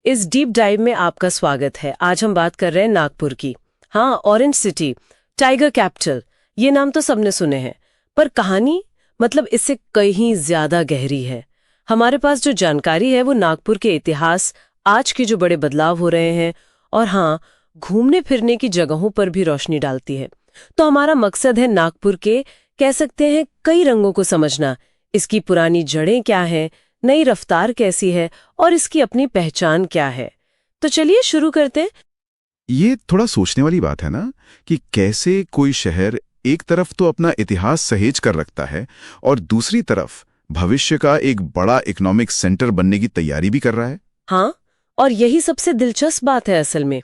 इस deep dive में आपका स्वागत है। आज हम बात कर रहे हैं नागपुर की। हाँ, ऑरेंज सिटी, टाइगर कैपिटल, ये नाम तो सबने सुने हैं, पर कहानी मतलब इससे कहीं ज्यादा गहरी है। हमारे पास जो जानकारी है वो नागपुर के इतिहास, आज के जो बड़े बदलाव हो रहे हैं और हाँ, घूमने फिरने की जगहों पर भी रोशनी डालती है। तो हमारा मकसद है नागपुर के, कह सकते हैं, कई रंगों को समझना। इसकी पुरानी जड़ें क्या हैं, नई रफ्तार कैसी है और इसकी अपनी पहचान क्या है। तो चलिए शुरू करते हैं। ये थोड़ा सोचने वाली बात है ना कि कैसे कोई शहर एक तरफ तो अपना इतिहास सहेज कर रखता है और दूसरी तरफ भविष्य का एक बड़ा इकोनॉमिक सेंटर बनने की तैयारी भी कर रहा है। हाँ, और यही सबसे दिलचस्प बात है असल में।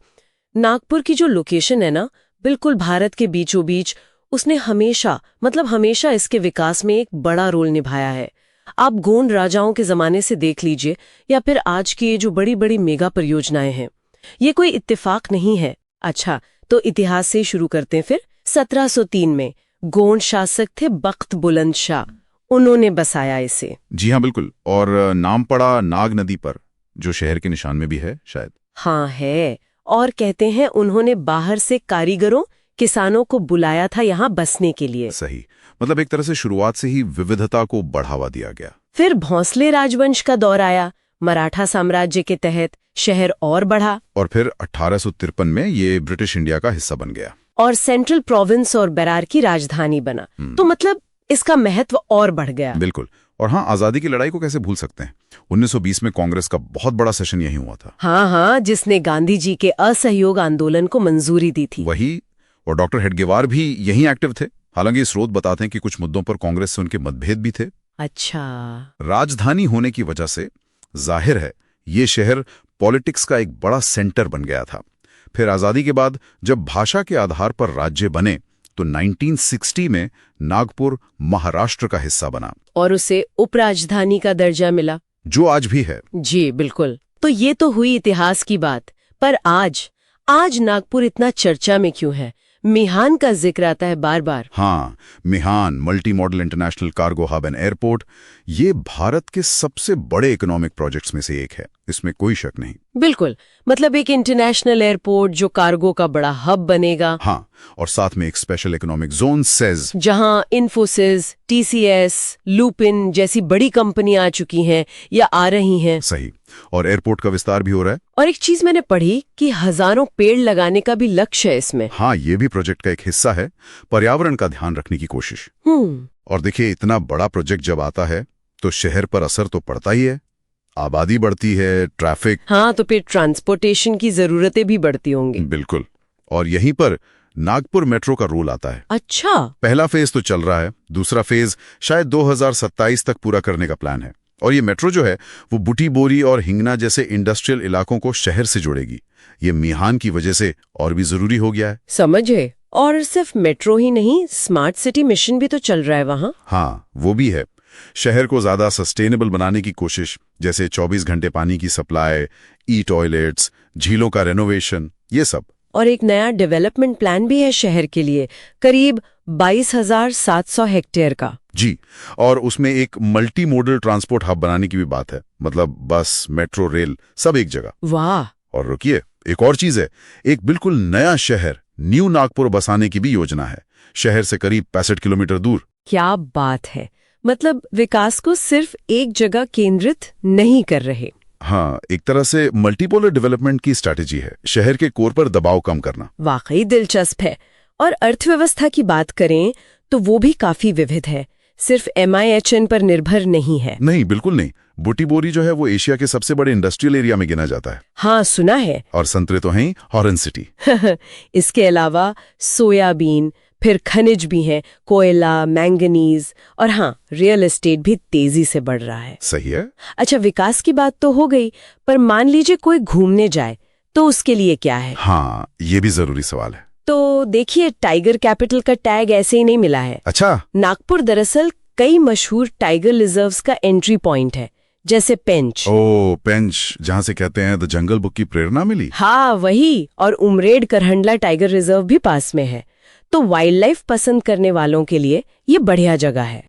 नागपुर की जो लोकेशन है ना, बिल्कुल भारत के बीचों बीच, उसने हमेशा इसके विकास में एक बड़ा रोल निभाया है। आप गोंड राजाओं के जमाने से देख लीजिए या फिर आज की ये जो बड़ी बड़ी मेगा परियोजनाएं हैं, ये कोई इत्तेफाक नहीं है। अच्छा, तो इतिहास से शुरू करते हैं फिर। 1703 में गोंड शासक थे बख्त बुलंद शाह, उन्होंने बसाया इसे। जी हाँ, बिल्कुल। और नाम पड़ा नाग नदी पर, जो शहर के निशान में भी है शायद। हाँ है, और कहते हैं उन्होंने बाहर से कारीगरों, किसानों को बुलाया था यहाँ बसने के लिए। सही, मतलब एक तरह से शुरुआत से ही विविधता को बढ़ावा दिया गया। फिर भोंसले राजवंश का दौर आया, मराठा साम्राज्य के तहत शहर और बढ़ा। और फिर 1853 में ये ब्रिटिश इंडिया का हिस्सा बन गया और सेंट्रल प्रोविंस और बेरार की राजधानी बना। तो मतलब इसका महत्व और बढ़ गया। बिल्कुल। और हाँ, आजादी की लड़ाई को कैसे भूल सकते हैं। 1920 में कांग्रेस का बहुत बड़ा सेशन यही हुआ था। हाँ, जिसने गांधी जी के असहयोग आंदोलन को मंजूरी दी थी। वही, और डॉक्टर हेडगेवार भी यहीं एक्टिव थे। हालांकि स्रोत बताते हैं कि कुछ मुद्दों पर कांग्रेस से उनके मतभेद भी थे। अच्छा। राजधानी होने की वजह से जाहिर है ये शहर पॉलिटिक्स का एक बड़ा सेंटर बन गया था। फिर आजादी के बाद जब भाषा के आधार पर राज्य बने तो 1960 में नागपुर महाराष्ट्र का हिस्सा बना और उसे उपराजधानी का दर्जा मिला, जो आज भी है। जी बिल्कुल। तो ये तो हुई इतिहास की बात, पर आज नागपुर इतना चर्चा में क्यों है? मिहान का जिक्र आता है बार बार। हाँ, मिहान multi modal international cargo hub and airport, ये भारत के सबसे बड़े इकोनॉमिक प्रोजेक्ट्स में से एक है, इसमें कोई शक नहीं। बिल्कुल, मतलब एक इंटरनेशनल एयरपोर्ट जो कार्गो का बड़ा हब बनेगा। हाँ, और साथ में एक स्पेशल इकोनॉमिक जोन सेज, जहां इन्फोसिस, टीसीएस, लुपिन जैसी बड़ी कंपनी आ चुकी हैं या आ रही हैं। सही, और एयरपोर्ट का विस्तार भी हो रहा है। और एक चीज मैंने पढ़ी कि हजारों पेड़ लगाने का भी लक्ष्य है इसमें। हाँ, ये भी प्रोजेक्ट का एक हिस्सा है, पर्यावरण का ध्यान रखने की कोशिश। और देखिए, इतना बड़ा प्रोजेक्ट जब आता है तो शहर पर असर तो पड़ता ही है। आबादी बढ़ती है, ट्रैफिक। हाँ, तो फिर ट्रांसपोर्टेशन की जरूरतें भी बढ़ती होंगी। बिल्कुल, और यहीं पर नागपुर मेट्रो का रोल आता है। अच्छा। पहला फेज तो चल रहा है, दूसरा फेज शायद 2027 तक पूरा करने का प्लान है। और ये मेट्रो जो है वो बुटी बोरी और हिंगना जैसे इंडस्ट्रियल इलाकों को शहर से जोड़ेगी। ये मिहान की वजह से और भी जरूरी हो गया है। समझे। और सिर्फ मेट्रो ही नहीं, स्मार्ट सिटी मिशन भी तो चल रहा है वहाँ। हाँ, वो भी है। शहर को ज्यादा सस्टेनेबल बनाने की कोशिश, जैसे 24 घंटे पानी की सप्लाई, ई टॉयलेट्स, झीलों का रेनोवेशन, ये सब। और एक नया डेवलपमेंट प्लान भी है शहर के लिए, करीब 22,700 हेक्टेयर का। जी, और उसमें एक मल्टी मोडल ट्रांसपोर्ट हब बनाने की भी बात है, मतलब बस, मेट्रो, रेल, सब एक जगह। वाह। और रुकिए, एक और चीज है, एक बिल्कुल नया शहर न्यू नागपुर बसाने की भी योजना है, शहर से करीब 65 किलोमीटर दूर। क्या बात है, मतलब विकास को सिर्फ एक जगह केंद्रित नहीं कर रहे। हाँ, एक तरह से मल्टीपोलर डेवलपमेंट की स्ट्रैटेजी है, शहर के कोर पर दबाव कम करना। वाकई दिलचस्प है। और अर्थव्यवस्था की बात करें तो वो भी काफी विविध है, सिर्फ MIHN पर निर्भर नहीं है। नहीं, बिल्कुल नहीं। बुटी बोरी जो है वो एशिया के सबसे बड़े इंडस्ट्रियल एरिया में गिना जाता है। हाँ, सुना है। और संतरे तो हैं ऑरेंज सिटी। इसके अलावा सोयाबीन, फिर खनिज भी हैं, कोयला, मैंगनीज, और हाँ, रियल एस्टेट भी तेजी से बढ़ रहा है। सही है। अच्छा, विकास की बात तो हो गई, पर मान लीजिए कोई घूमने जाए तो उसके लिए क्या है? हाँ, ये भी जरूरी सवाल है। तो देखिए, टाइगर कैपिटल का टैग ऐसे ही नहीं मिला है। अच्छा। नागपुर दरअसल कई मशहूर टाइगर रिजर्व्स का एंट्री पॉइंट है, जैसे पेंच। ओ, पेंच, जहाँ से कहते हैं द जंगल बुक की प्रेरणा मिली। हाँ, वही। और उमरेड करहंडला टाइगर रिजर्व भी पास में है। तो वाइल्ड लाइफ पसंद करने वालों के लिए ये बढ़िया जगह है।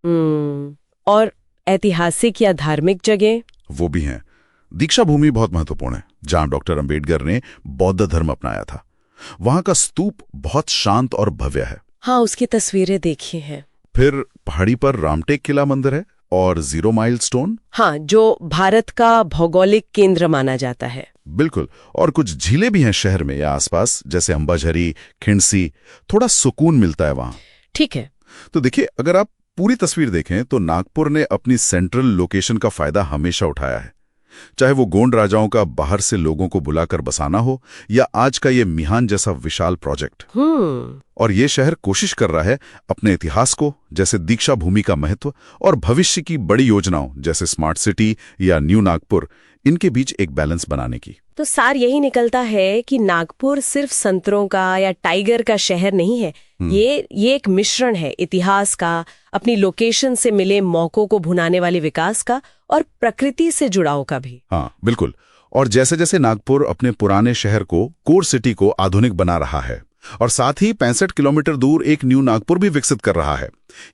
और ऐतिहासिक या धार्मिक जगह वो भी हैं। दीक्षा भूमि बहुत महत्वपूर्ण है, जहां डॉक्टर अंबेडकर ने बौद्ध धर्म अपनाया था। वहां का स्तूप बहुत शांत और भव्य है। हाँ, उसकी तस्वीरें देखी हैं। फिर पहाड़ी पर रामटेक किला मंदिर है और 0 माइल स्टोन। हाँ, जो भारत का भौगोलिक केंद्र माना जाता है। बिल्कुल। और कुछ झीलें भी हैं शहर में या आसपास, जैसे अंबाझरी, खिंडसी। थोड़ा सुकून मिलता है वहां। ठीक है। तो देखिए, अगर आप पूरी तस्वीर देखें तो नागपुर ने अपनी सेंट्रल लोकेशन का फायदा हमेशा उठाया है। चाहे वो गोंड राजाओं का बाहर से लोगों को बुलाकर बसाना हो या आज का ये मिहान जैसा विशाल प्रोजेक्ट। और ये शहर कोशिश कर रहा है अपने इतिहास को, जैसे दीक्षा भूमि का महत्व, और भविष्य की बड़ी योजनाओं जैसे स्मार्ट सिटी या न्यू नागपुर, इनके बीच एक बैलेंस बनाने की। तो सार यही निकलता है कि नागपुर सिर्फ संतरों का या टाइगर का शहर नहीं है। ये एक मिश्रण है इतिहास का, अपनी लोकेशन से मिले मौकों को भुनाने वाले विकास का, और प्रकृति से जुड़ाव का भी। हाँ, बिल्कुल। और जैसे जैसे नागपुर अपने पुराने शहर को, कोर सिटी को आधुनिक बना रहा है, और साथ ही 65 किलोमीटर दूर एक न्यू नागपुर भी विकसित कर रहा है,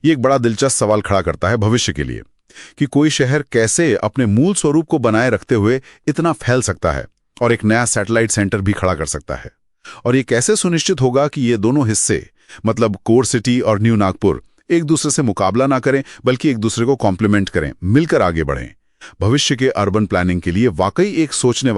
ये एक बड़ा दिलचस्प सवाल खड़ा करता है भविष्य के लिए कि कोई शहर कैसे अपने मूल स्वरूप को बनाए रखते हुए इतना फैल सकता है और एक नया सैटेलाइट सेंटर भी खड़ा कर सकता है। और ये कैसे सुनिश्चित होगा कि ये दोनों हिस्से, मतलब कोर सिटी और न्यू नागपुर, एक दूसरे से मुकाबला ना करें बल्कि एक दूसरे को कॉम्प्लीमेंट करें, मिलकर आगे बढ़ें। भविष्य के अर्बन प्लानिंग के लिए वाकई एक सोचने